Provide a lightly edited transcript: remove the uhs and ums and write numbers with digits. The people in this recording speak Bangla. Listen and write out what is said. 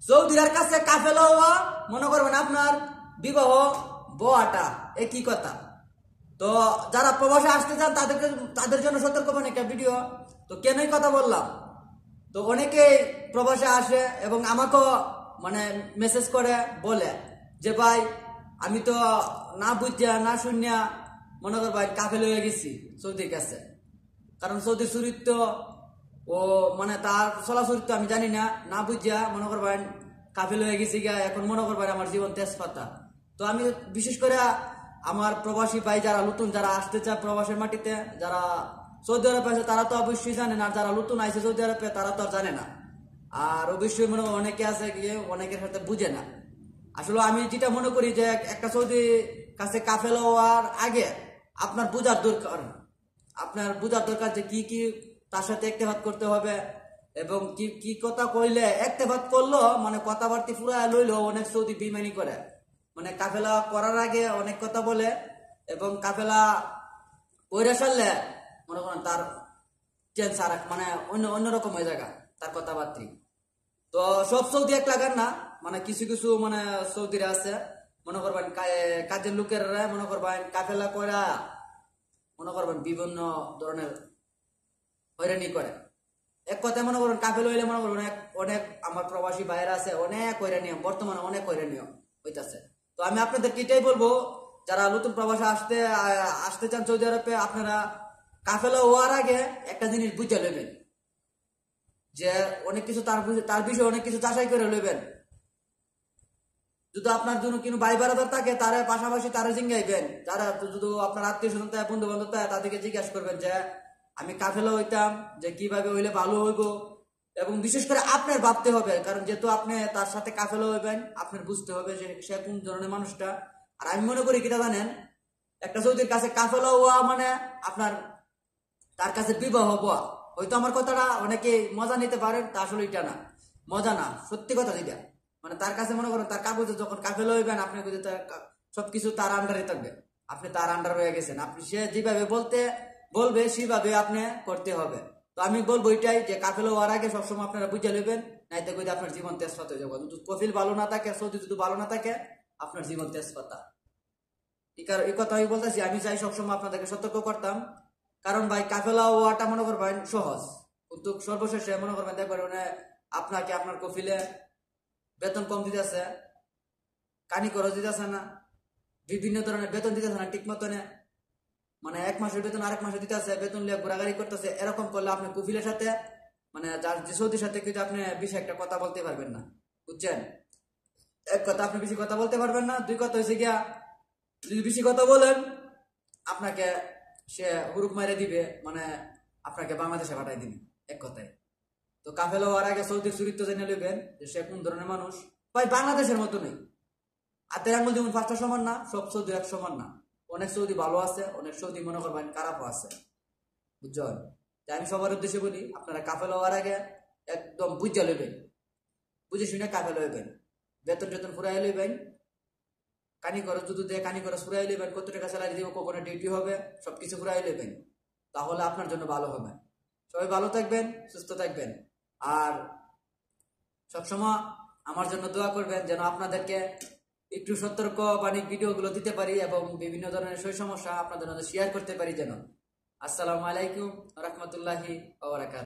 সৌদির কাছে কাফেলা হওয়া মনে করবেন আপনার বিবাহ বোয়াটা একই কথা। তো যারা প্রবাসে আসতে চান তাদের জন্য সতর্কবাণী একটা ভিডিও। তো কেনই কথা বললাম, তো অনেকেই প্রবাসে আসে এবং আমাকেও মানে মেসেজ করে বলে যে ভাই আমি তো না বুঝিয়া না শুনিয়া মনে কর ভাই কাফেল হয়ে গেছি সৌদির কাছে। কারণ সৌদির চরিত্র ও মানে তার চলাচরিত্র আমি জানি না, না বুঝিয়া মনে করবেন কাফেল হয়ে গেছি গা। এখন মনে করবেন আমার জীবন তেজপাতা। তো আমি বিশেষ করে আমার প্রবাসী ভাই যারা নতুন যারা আসতে চায় প্রবাসের মাটিতে, যারা সৌদি আরবে আছে তারা তো অবশ্যই জানে না, আর যারা নতুন আইছে সৌদি আরবে তারা তো আর জানে না। আর অবশ্যই মনে অনেকে আছে গিয়ে অনেকের সাথে বুঝে না। আসলে আমি যেটা মনে করি যে একটা সৌদি কাছে কাফেলা হওয়ার আগে আপনার বোঝার দরকার, যে কি কি তার সাথে একতেভাত করতে হবে এবং কি কি কথা কইলে একতেভাত করলো মানে কথাবার্তি পুরা লইলো। অনেক সৌদি বেইমানি করে, মানে কাফেলা করার আগে অনেক কথা বলে এবং কাফেলা কইরা সারলে মনে করেন তার চেঞ্জ আর মানে অন্যরকম হয়ে যায় তার কথাবার্তি। তো সব সৌদি এক লাগার না, মানে কিছু কিছু মানে সৌদিরা আছে মনে করবেন কাজের লোকের মনে করবেন কাফেলা কইরা মনে করবেন বিভিন্ন ধরনের হয়রানি করে। এক কথায় মনে করুন কাফেল হইলে মনে করুন অনেক আমার প্রবাসী ভাইয়েরা আছে অনেক হয়রানি, বর্তমানে অনেক হয়রানি হইতেছে। তো আমি আপনাদেরকে এটাই বলবো, যারা নতুন প্রবাসে আসতে চান সৌদি আরবে, আপনারা কাফেলা হওয়ার আগে একটা জিনিস বুঝে লইবেন যে অনেক কিছু তার বিষয়ে অনেক কিছু যাচাই করে লইবেন। যদি আপনার জন্য কোনো ভাই বারাদার থাকে তার পাশাপাশি তারা জিঙ্গাইবেন, যারা যদি আপনার আত্মীয় স্বজন থাকে বন্ধু বান্ধব থাকে তাদেরকে জিজ্ঞাসা করবেন যে আমি কাফেলা হইতাম যে কিভাবে হইলে ভালো হইব। এবং বিশেষ করে আপনার ভাবতে হবে, কারণ যেহেতু আপনি তার সাথে কাফেলা হইবেন আপনার বুঝতে হবে যে সে কোন ধরনের মানুষটা। আর আমি মনে করি কিটা জানেন, একটা সৌদির কাছে কাফেলা হওয়া মানে আপনার তার কাছে বিবাহ হওয়া। হয়তো আমার কথাটা অনেকে মজা নিতে পারেন, তা আসলে এটা না, মজা না, সত্যি কথা যেটা। মানে তার কাছে মনে করেন তার কাগজে যখন কাফেলা হইবেন আপনি সবকিছু তার আন্ডারে থাকবে, আপনি তার আন্ডার হয়ে গেছেন। আপনি সে যেভাবে বলবে সেভাবে আপনি করতে হবে। তো আমি বলবো এটাই যে কাফেলা হওয়ার আগে সবসময় আপনারা বুঝে নেবেন, নাইতে করে আপনার জীবন তেজপাত হয়ে যাবে। যদি কফিল ভালো না থাকে, সৌদি যদি ভালো না থাকে, আপনার জীবন তেজপাতা। এই কথা আমি বলতেছি, আমি চাই সবসময় আপনাদেরকে সতর্ক করতাম। কারণ ভাই কাফেলা হওয়াটা মনে করবেন সহজ, কিন্তু সর্বশেষে মনে করবেন দেখবেন আপনাকে আপনার কফিলে বেতন কম দিতেছে, কানি খরচ দিতেছে না, বিভিন্ন ধরনের বেতন দিতেছে না ঠিক মতনে, মানে এক মাসের বেতন আরেক মাসে দিতেছে, বেতন লিয়ে ঘোরাঘুরি করতেছে। এরকম করলে আপনি কফিলের সাথে মানে যার যে সৌদির সাথে কিন্তু আপনি বেশি একটা কথা বলতে পারবেন না, বুঝছেন? এক কথা আপনি বেশি কথা বলতে পারবেন না, দুই কথা হয়েছে গিয়া যদি বেশি কথা বলেন আপনাকে সে হুরুপ মারে দিবে, মানে আপনাকে বাংলাদেশে পাঠাই দিবে এক কথায়। তো কাফেলা হওয়ার আগে সৌদির চরিত্র জেনে নেবেন যে সে কোন ধরনের মানুষ। ভাই বাংলাদেশের মতো নেই, হাতের আঙুল যেমন পাঁচটা সমান না, সব সৌদি এক সমান না। অনেক সৌদি ভালো আছে, অনেক সৌদি মনে করবেন খারাপও আছে, বুঝছেন? আমি সবার উদ্দেশ্যে বলি আপনারা কাফেলা হওয়ার আগে একদম বুঝে লইবেন, বুঝে শুনে কাফেলা হইবেন। বেতন ফুরাই লইবেন, কানি খরচ যদি দেয় কানি খরচ ফুরাই লইবেন, কত টাকা স্যালারি দিব, কখনো ডিউটি হবে, সবকিছু ফুরাই লইবেন। তাহলে আপনার জন্য ভালো হবে। সবাই ভালো থাকবেন, সুস্থ থাকবেন, আর সবসময় আমার জন্য দোয়া করবেন যেন আপনাদেরকে একটু সতর্ক বাণী ভিডিওগুলো দিতে পারি এবং বিভিন্ন ধরনের সমস্যা আপনাদের মধ্যে শেয়ার করতে পারি যেন। আসসালামু আলাইকুম ওয়া রাহমাতুল্লাহি ওয়া বারাকাতুহু।